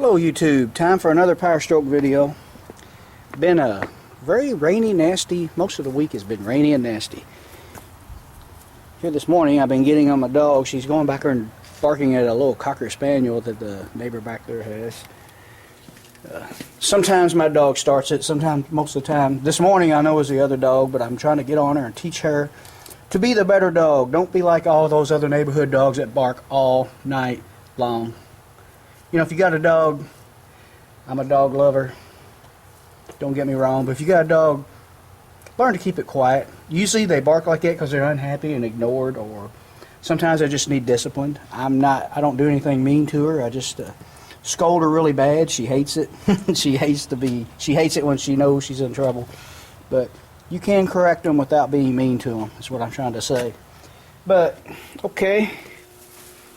Hello YouTube, time for another Powerstroke video. Been a very rainy, nasty, most of the week has been rainy and nasty. Here this morning I've been getting on my dog. She's going back there and barking at a little Cocker Spaniel that the neighbor back there has. Sometimes my dog starts it, sometimes, most of the time. This morning I know it was the other dog, but I'm trying to get on her and teach her to be the better dog. Don't be like all those other neighborhood dogs that bark all night long. You know, if you got a dog, I'm a dog lover, don't get me wrong, but if you got a dog, learn to keep it quiet. Usually they bark like that because they're unhappy and ignored, or sometimes they just need discipline. I don't do anything mean to her. I just scold her really bad. She hates it. She hates it when she knows she's in trouble. But you can correct them without being mean to them, is what I'm trying to say. But, okay.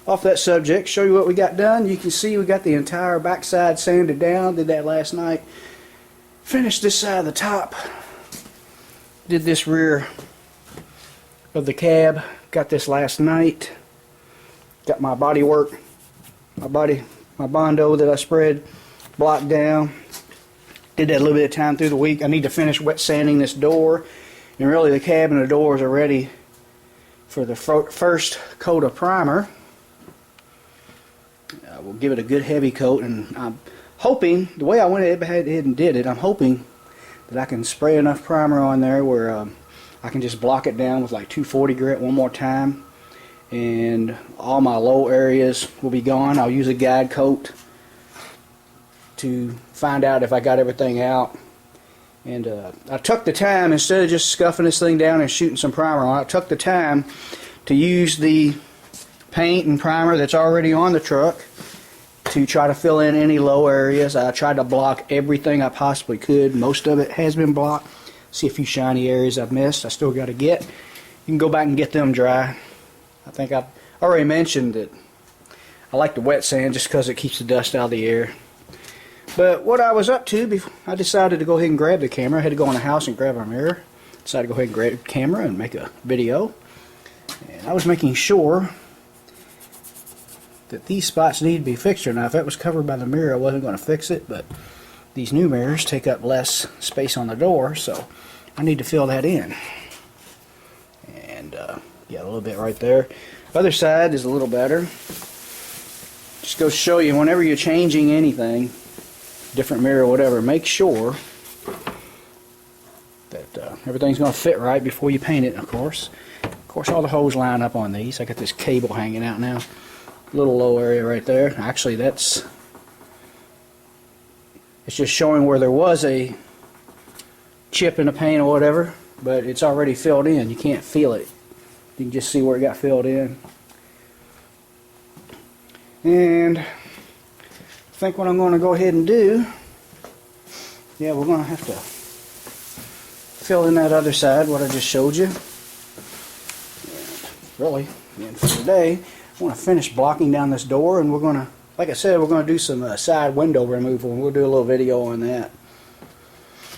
Off that subject, show you what we got done. You can see we got the entire backside sanded down. Did that last night. Finished this side of the top. Did this rear of the cab. Got this last night. Got my body work, my Bondo that I spread blocked down. Did that a little bit of time through the week. I need to finish wet sanding this door. And really the cab and the doors are ready for the first coat of primer. We'll give it a good heavy coat, and I'm hoping, the way I went ahead and did it, I'm hoping that I can spray enough primer on there where I can just block it down with like 240 grit one more time, and all my low areas will be gone. I'll use a guide coat to find out if I got everything out. And I took the time, instead of just scuffing this thing down and shooting some primer on it, I took the time to use the paint and primer that's already on the truck to try to fill in any low areas. I tried to block everything I possibly could. Most of it has been blocked. See a few shiny areas I've missed. I still got to get. You can go back and get them dry. I think I've already mentioned that I like the wet sand just because it keeps the dust out of the air. But what I was up to, before I decided to go ahead and grab the camera. I had to go in the house and grab our mirror. Decided to go ahead and grab the camera and make a video. And I was making sure that these spots need to be fixed. Now, if that was covered by the mirror, I wasn't going to fix it, but these new mirrors take up less space on the door, so I need to fill that in. And yeah, a little bit right there. Other side is a little better. Just go show you, whenever you're changing anything, different mirror or whatever, make sure that everything's going to fit right before you paint it. Of course, all the holes line up on these. I got this cable hanging out now. Little low area right there. Actually, it's just showing where there was a chip in the paint or whatever, but it's already filled in. You can't feel it. You can just see where it got filled in. And I think what I'm going to go ahead and do, yeah, we're going to have to fill in that other side, what I just showed you. And really, and for today, I want to finish blocking down this door, and we're going to, like I said, we're going to do some side window removal, and we'll do a little video on that.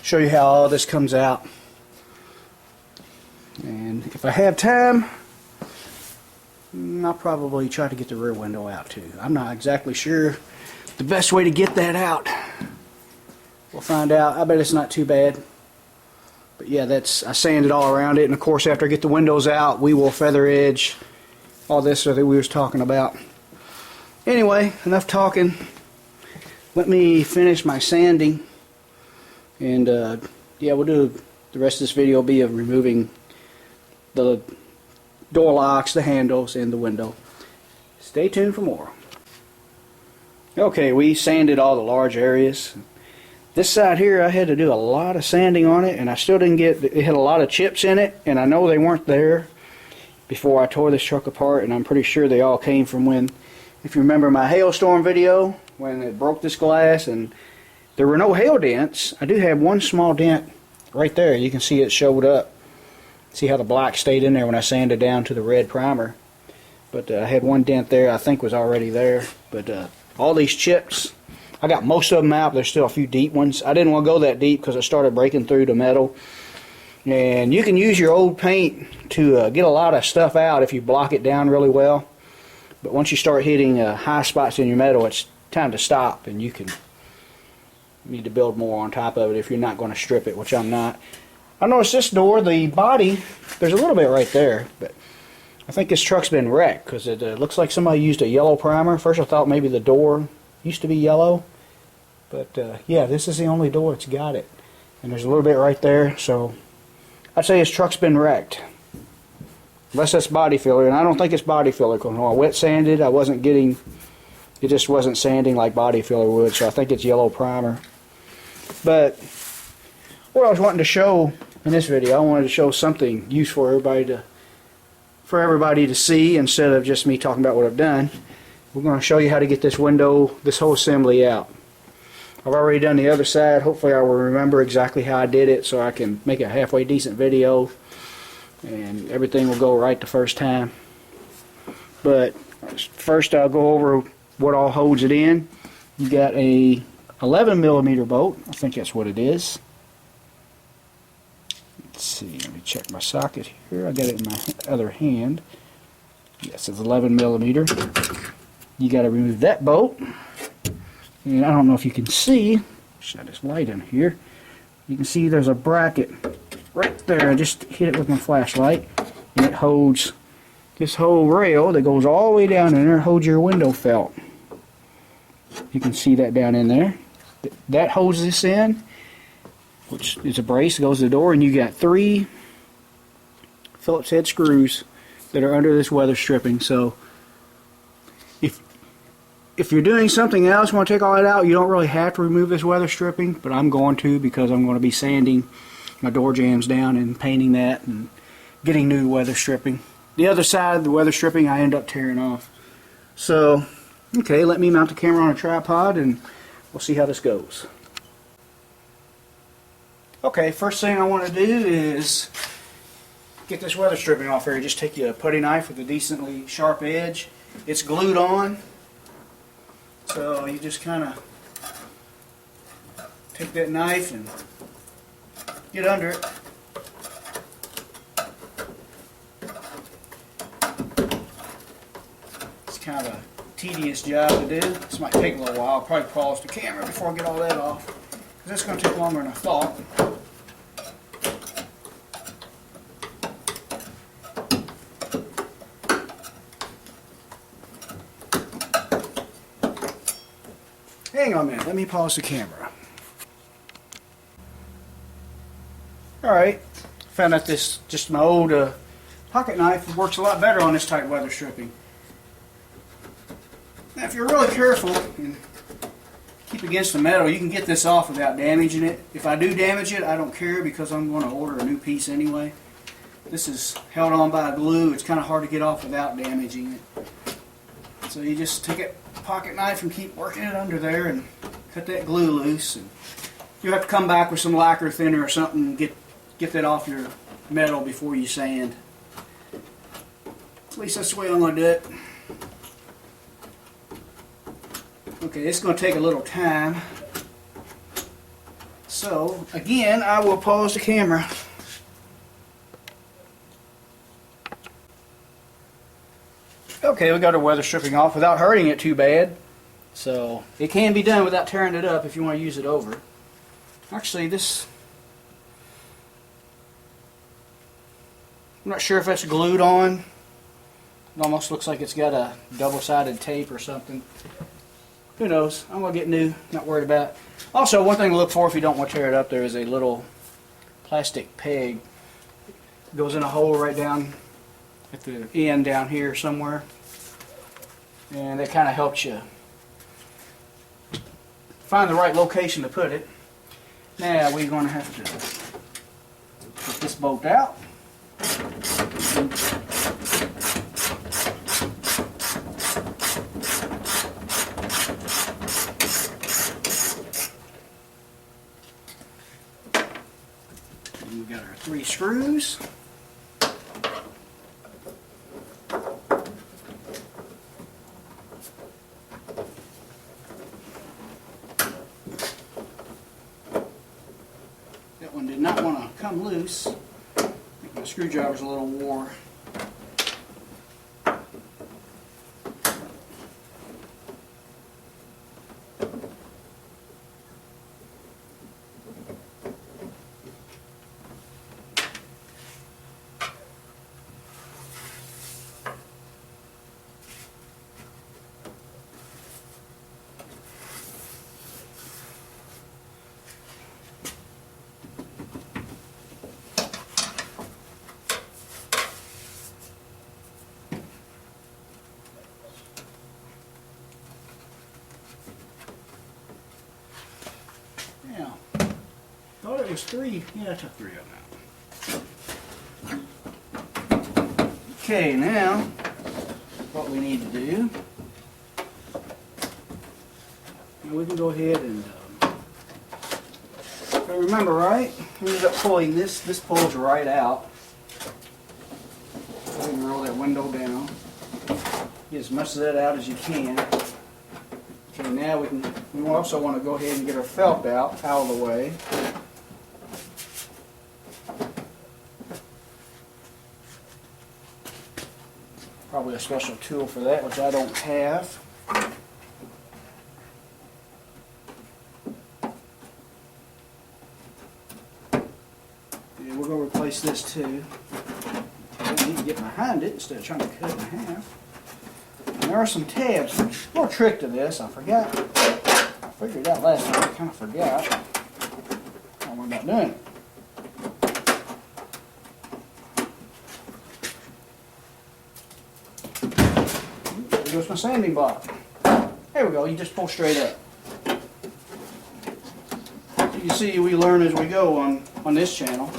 Show you how all this comes out. And if I have time, I'll probably try to get the rear window out too. I'm not exactly sure the best way to get that out. We'll find out. I bet it's not too bad. But yeah, I sanded all around it, and of course after I get the windows out, we will feather edge all this that we was talking about. Anyway, enough talking. Let me finish my sanding, and yeah, we'll do the rest of this video will be of removing the door locks, the handles, and the window. Stay tuned for more. Okay, we sanded all the large areas. This side here, I had to do a lot of sanding on it, and I still didn't get it. Had a lot of chips in it, and I know they weren't there before I tore this truck apart, and I'm pretty sure they all came from when, if you remember my hailstorm video, when it broke this glass and there were no hail dents. I do have one small dent right there. You can see it showed up. See how the black stayed in there when I sanded down to the red primer. But I had one dent there I think was already there. But all these chips, I got most of them out. There's still a few deep ones. I didn't want to go that deep because I started breaking through the metal. And you can use your old paint to get a lot of stuff out if you block it down really well. But once you start hitting high spots in your metal, it's time to stop, and you can need to build more on top of it if you're not going to strip it, which I'm not. I noticed this door, the body, there's a little bit right there, but I think this truck's been wrecked because it looks like somebody used a yellow primer. First I thought maybe the door used to be yellow, but yeah, this is the only door that's got it. And there's a little bit right there, so I'd say his truck's been wrecked. Unless that's body filler, and I don't think it's body filler because when I wet sanded, I wasn't getting, it just wasn't sanding like body filler would, so I think it's yellow primer. But what I was wanting to show in this video, I wanted to show something useful for everybody to see instead of just me talking about what I've done. We're going to show you how to get this window, this whole assembly out. I've already done the other side. Hopefully I will remember exactly how I did it so I can make a halfway decent video and everything will go right the first time. But first I'll go over what all holds it in. You got a 11mm bolt. I think that's what it is. Let's see, let me check my socket here. I got it in my other hand. Yes, it's 11mm. You got to remove that bolt. And I don't know if you can see, shine this light in here. You can see there's a bracket right there. I just hit it with my flashlight, and it holds this whole rail that goes all the way down in there. It holds your window felt. You can see that down in there. That holds this in, which is a brace that goes to the door, and you got 3 Phillips head screws that are under this weather stripping. So if you're doing something else, you want to take all that out, you don't really have to remove this weather stripping, but I'm going to because I'm going to be sanding my door jambs down and painting that and getting new weather stripping. The other side, the weather stripping, I end up tearing off. So, okay, let me mount the camera on a tripod and we'll see how this goes. Okay, first thing I want to do is get this weather stripping off here. You just take your putty knife with a decently sharp edge. It's glued on, so you just kind of take that knife and get under it. It's kind of a tedious job to do. This might take a little while. I'll probably pause the camera before I get all that off, because it's going to take longer than I thought. Hang on a minute, let me pause the camera. Alright, found out this, just my old pocket knife works a lot better on this type of weather stripping. Now if you're really careful and keep against the metal, you can get this off without damaging it. If I do damage it, I don't care because I'm going to order a new piece anyway. This is held on by glue. It's kind of hard to get off without damaging it. So you just take a pocket knife and keep working it under there and cut that glue loose. And you have to come back with some lacquer thinner or something and get that off your metal before you sand. At least that's the way I'm going to do it. Okay, it's going to take a little time. So, again, I will pause the camera. Okay, we got our weather stripping off without hurting it too bad. So, it can be done without tearing it up if you want to use it over. Actually, this, I'm not sure if that's glued on. It almost looks like it's got a double-sided tape or something. Who knows? I'm going to get new, not worried about it. Also, one thing to look for if you don't want to tear it up, there is a little plastic peg. It goes in a hole right down at the end down here somewhere. And that kind of helps you find the right location to put it. Now we're going to have to put this bolt out. And we got our 3 screws. That one did not want to come loose. I think my screwdriver's a little wore. That was 3. Yeah, I took 3 of them out. Okay, now what we need to do, we can go ahead and if I remember right, we ended up pulling this. This pulls right out. Go ahead and roll that window down. Get as much of that out as you can. Okay, now we also want to go ahead and get our felt out of the way. Probably a special tool for that, which I don't have. Yeah, we're going to replace this too. I need to get behind it instead of trying to cut it in half. And there are some tabs. There's a little trick to this. I forgot. I figured it out last time. I kind of forgot. How we're about doing it. There goes my sanding block. There we go. You just pull straight up. You see, we learn as we go on this channel.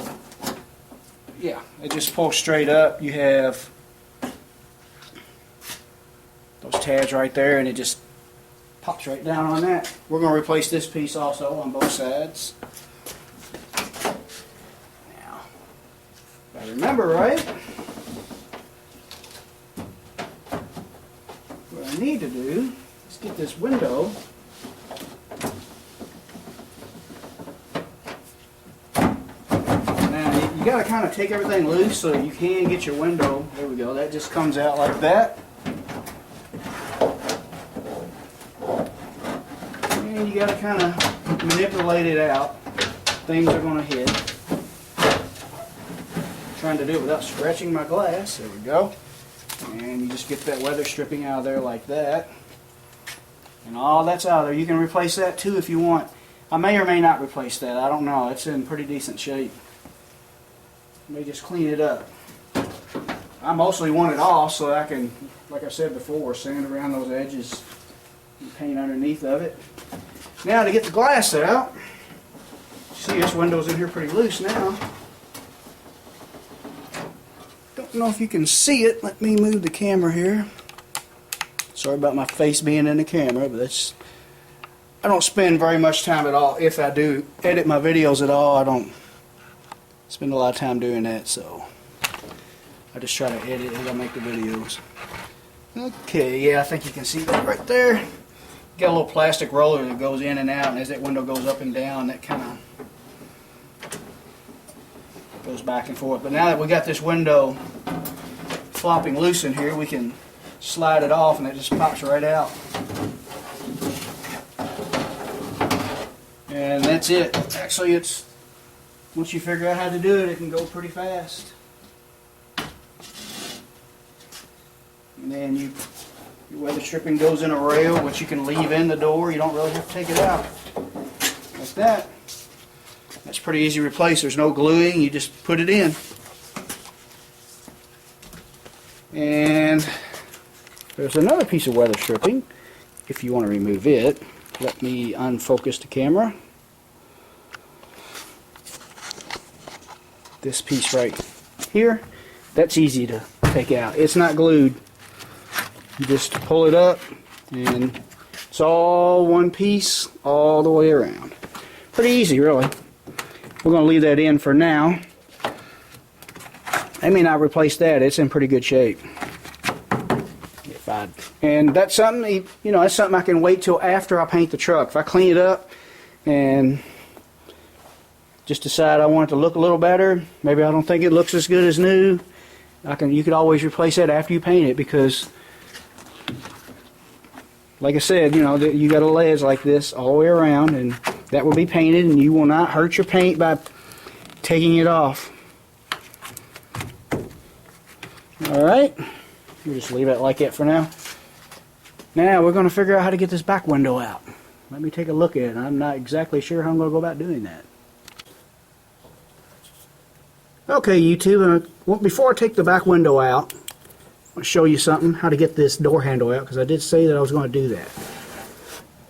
Yeah, it just pulls straight up. You have those tabs right there, and it just pops right down on that. We're going to replace this piece also on both sides. Now, if I remember right, what I need to do is get this window you got to kind of take everything loose so that you can get your window. There we go. That just comes out like that. And you got to kind of manipulate it out. Things are going to hit. Trying to do it without scratching my glass. There we go. And you just get that weather stripping out of there like that. And all that's out of there. You can replace that too if you want. I may or may not replace that. I don't know. It's in pretty decent shape. May just clean it up. I mostly want it off so I can, like I said before, sand around those edges and paint underneath of it. Now to get the glass out, see this window's in here pretty loose now. Don't know if you can see it. Let me move the camera here. Sorry about my face being in the camera, but that's, I don't spend very much time at all. If I do edit my videos at all, I don't spend a lot of time doing that, so I just try to edit as I make the videos. Okay, yeah, I think you can see that right there. Got a little plastic roller that goes in and out, and as that window goes up and down, that kind of goes back and forth. But now that we got this window flopping loose in here, we can slide it off and it just pops right out. And that's it. Actually, it's once you figure out how to do it, it can go pretty fast. And then your weather stripping goes in a rail, which you can leave in the door. You don't really have to take it out. Like that. That's pretty easy to replace. There's no gluing. You just put it in. And there's another piece of weather stripping. If you want to remove it, let me unfocus the camera. This piece right here, that's easy to take out. It's not glued. You just pull it up and it's all one piece all the way around. Pretty easy, really. We're going to leave that in for now. I may not replace that. It's in pretty good shape. And that's something, you know, that's something I can wait till after I paint the truck. If I clean it up and just decide I want it to look a little better, maybe I don't think it looks as good as new, you could always replace that after you paint it, because like I said, you know, you got a ledge like this all the way around, and that will be painted, and you will not hurt your paint by taking it off. Alright, we'll just leave it like that for now. Now we're going to figure out how to get this back window out. Let me take a look at it. I'm not exactly sure how I'm going to go about doing that. Okay, YouTube, before I take the back window out, I'll show you something, how to get this door handle out, because I did say that I was going to do that.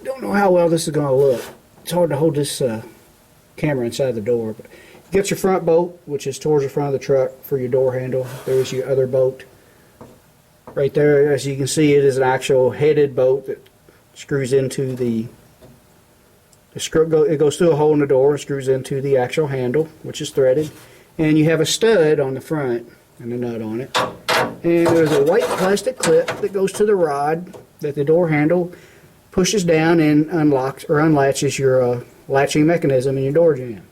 Don't know how well this is going to look. It's hard to hold this camera inside the door. But you got your front bolt, which is towards the front of the truck for your door handle. There's your other bolt. Right there, as you can see, it is an actual headed bolt that screws into the screw. It goes through a hole in the door and screws into the actual handle, which is threaded. And you have a stud on the front and a nut on it. And there's a white plastic clip that goes to the rod that the door handle pushes down and unlocks or unlatches your latching mechanism in your door jamb.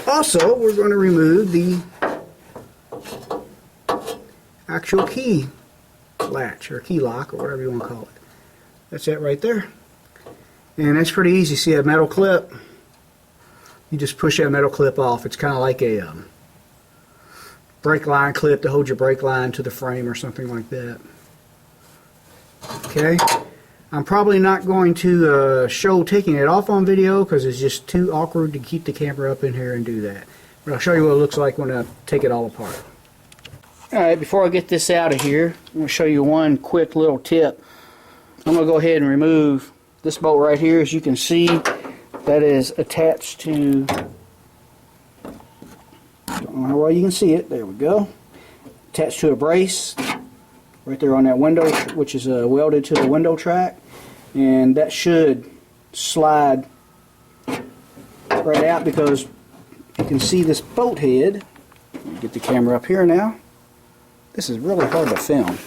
Also, we're going to remove the actual key latch or key lock or whatever you want to call it. That's it right there. And that's pretty easy. See a metal clip? You just push that metal clip off. It's kind of like a brake line clip to hold your brake line to the frame or something like that. Okay. I'm probably not going to show taking it off on video because it's just too awkward to keep the camera up in here and do that. But I'll show you what it looks like when I take it all apart. Alright, before I get this out of here, I'm going to show you one quick little tip. I'm going to go ahead and remove this bolt right here. As you can see, that is attached to, don't know how well you can see it, there we go, attached to a brace right there on that window, which is welded to the window track, and that should slide right out because you can see this bolt head. Let me get the camera up here now. This is really hard to film.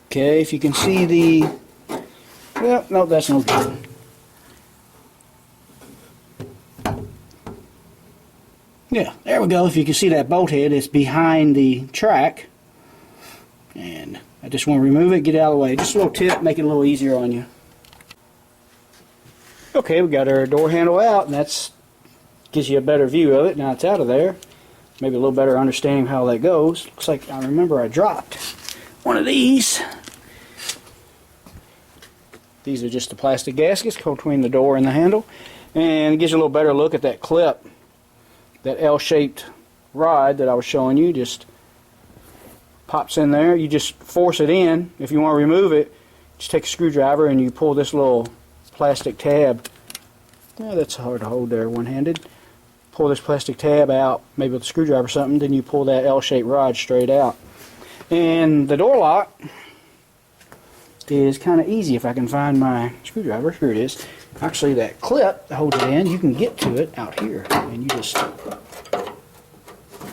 Okay, if you can see the, well, no, that's no good. Yeah, there we go. If you can see that bolt head, it's behind the track. And I just want to remove it, get it out of the way. Just a little tip, make it a little easier on you. Okay, we got our door handle out, and that's gives you a better view of it. Now it's out of there. Maybe a little better understanding how that goes. Looks like I remember I dropped one of these. These are just the plastic gaskets between the door and the handle. And it gives you a little better look at that clip. That L-shaped rod that I was showing you just pops in there. You just force it in. If you want to remove it, just take a screwdriver and you pull this little plastic tab. Yeah, that's hard to hold there one-handed. Pull this plastic tab out, maybe with a screwdriver or something, then you pull that L-shaped rod straight out. And the door lock is kind of easy if I can find my screwdriver. Here it is. Actually, that clip that holds it in, you can get to it out here, and you just pop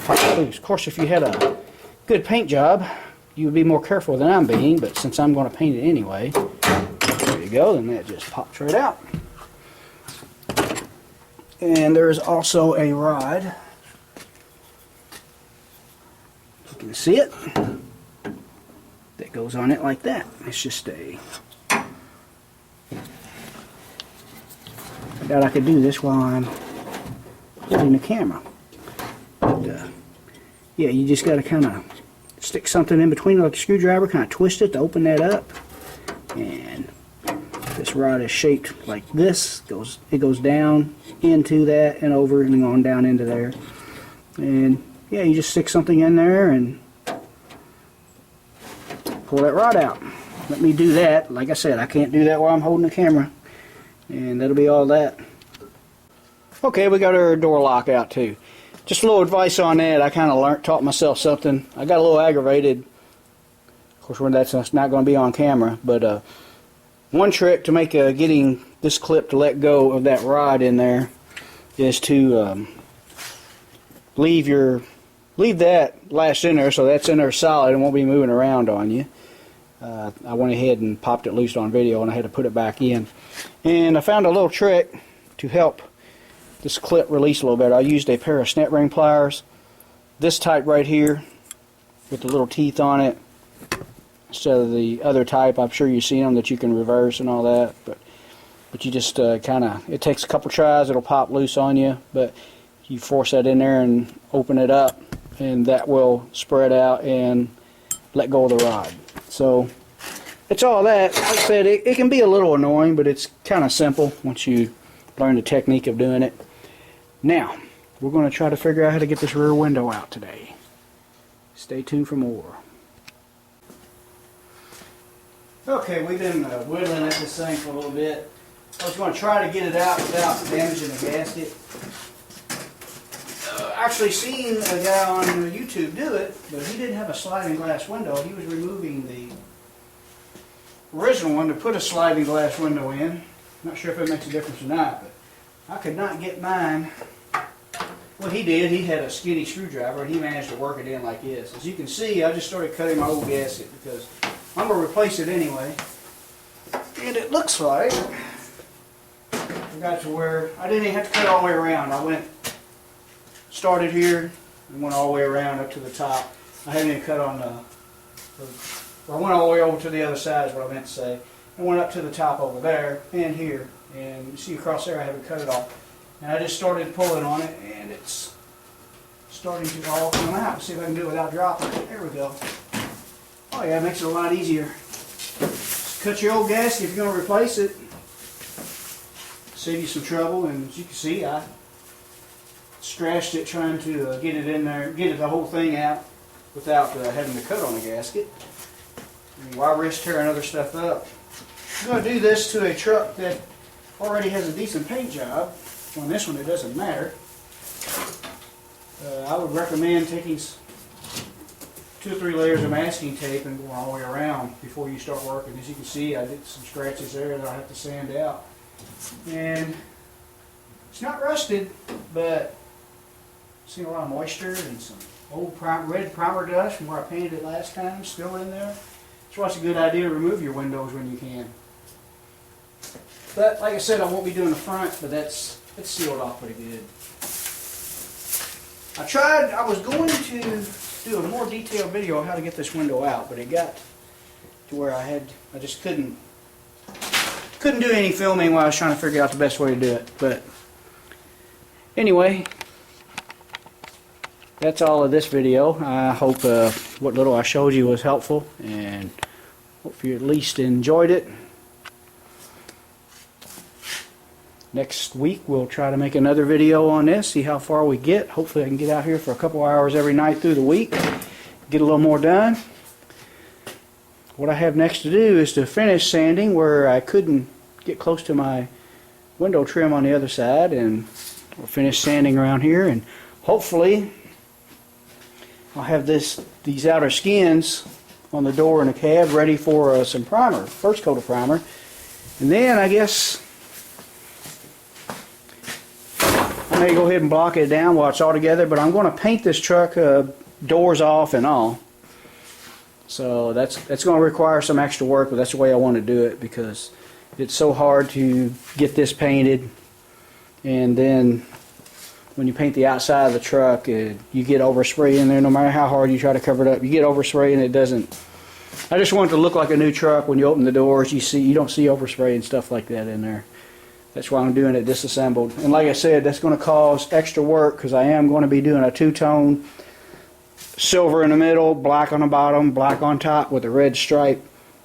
it loose. Of course, if you had a good paint job, you would be more careful than I'm being, but since I'm going to paint it anyway, there you go, then that just pops right out. And there's also a rod. You can see it. That goes on it like that. It's just a... I doubt I could do this while I'm holding the camera. But, yeah, you just got to kind of stick something in between like a screwdriver, kind of twist it to open that up. And this rod is shaped like this. It goes down into that and over and on down into there. And yeah, you just stick something in there and pull that rod out. Let me do that. Like I said, I can't do that while I'm holding the camera. And that'll be all that. Okay, we got our door lock out too. Just a little advice on that. I kind of taught myself something. I got a little aggravated. Of course, when that's not going to be on camera. But one trick to make getting this clip to let go of that rod in there is to leave that latched in there so that's in there solid and won't be moving around on you. I went ahead and popped it loose on video and I had to put it back in. And I found a little trick to help this clip release a little bit. I used a pair of snap ring pliers, this type right here with the little teeth on it instead of the other type. I'm sure you've seen them that you can reverse and all that, but you just kind of, it takes a couple tries, it'll pop loose on you, but you force that in there and open it up and that will spread out and let go of the rod. So it's all that. Like I said, it can be a little annoying, but it's kind of simple once you learn the technique of doing it. Now, we're going to try to figure out how to get this rear window out today. Stay tuned for more. Okay, we've been whittling at this thing for a little bit. I was going to try to get it out without damaging the gasket. Actually seen a guy on YouTube do it, but he didn't have a sliding glass window. He was removing the original one to put a sliding glass window in. Not sure if it makes a difference or not, but I could not get mine. Well, he did. He had a skinny screwdriver, and he managed to work it in like this. As you can see, I just started cutting my old gasket because I'm going to replace it anyway. And it looks like I got to where I didn't even have to cut all the way around. I started here and went all the way around up to the top. I haven't even cut on I went all the way over to the other side is what I meant to say. I went up to the top over there and here. And you see across there I haven't cut it off. And I just started pulling on it and it's starting to all come out. See if I can do it without dropping it. There we go. Oh yeah, it makes it a lot easier. Just cut your old gasket if you're going to replace it. Save you some trouble, and as you can see, I scratched it trying to get it in there, get the whole thing out without having to cut on the gasket. And why risk tearing other stuff up? I'm going to do this to a truck that already has a decent paint job. On this one, it doesn't matter. I would recommend taking 2 or 3 layers of masking tape and going all the way around before you start working. As you can see, I did some scratches there that I have to sand out. And it's not rusted, but I've seen a lot of moisture and some old red primer dust from where I painted it last time still in there. That's why it's a good idea to remove your windows when you can. But like I said, I won't be doing the front, but it's sealed off pretty good. I was going to do a more detailed video on how to get this window out, but it got to where I just couldn't do any filming while I was trying to figure out the best way to do it. But anyway, that's all of this video. I hope what little I showed you was helpful, and hope you at least enjoyed it. Next week we'll try to make another video on this, see how far we get. Hopefully I can get out here for a couple hours every night through the week, get a little more done. What I have next to do is to finish sanding where I couldn't get close to my window trim on the other side, and we'll finish sanding around here, and hopefully I'll have these outer skins on the door and the cab ready for some primer, first coat of primer. And then I guess I may go ahead and block it down while it's all together, but I'm going to paint this truck doors off and all. So that's going to require some extra work, but that's the way I want to do it because it's so hard to get this painted. And then when you paint the outside of the truck, you get overspray in there. No matter how hard you try to cover it up, you get overspray and it doesn't. I just want it to look like a new truck. When you open the doors, you don't see overspray and stuff like that in there. That's why I'm doing it disassembled. And like I said, that's going to cause extra work because I am going to be doing a two-tone silver in the middle, black on the bottom, black on top with a red stripe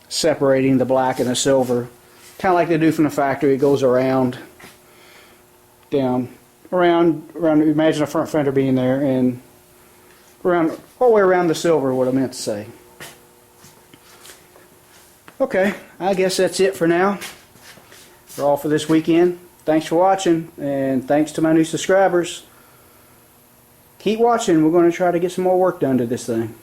separating the black and the silver. Kind of like they do from the factory. It goes around, down, around. Imagine a front fender being there, and around all the way around the silver. What I meant to say. Okay, I guess that's it for now. We're all for this weekend. Thanks for watching, and thanks to my new subscribers. Keep watching. We're going to try to get some more work done to this thing.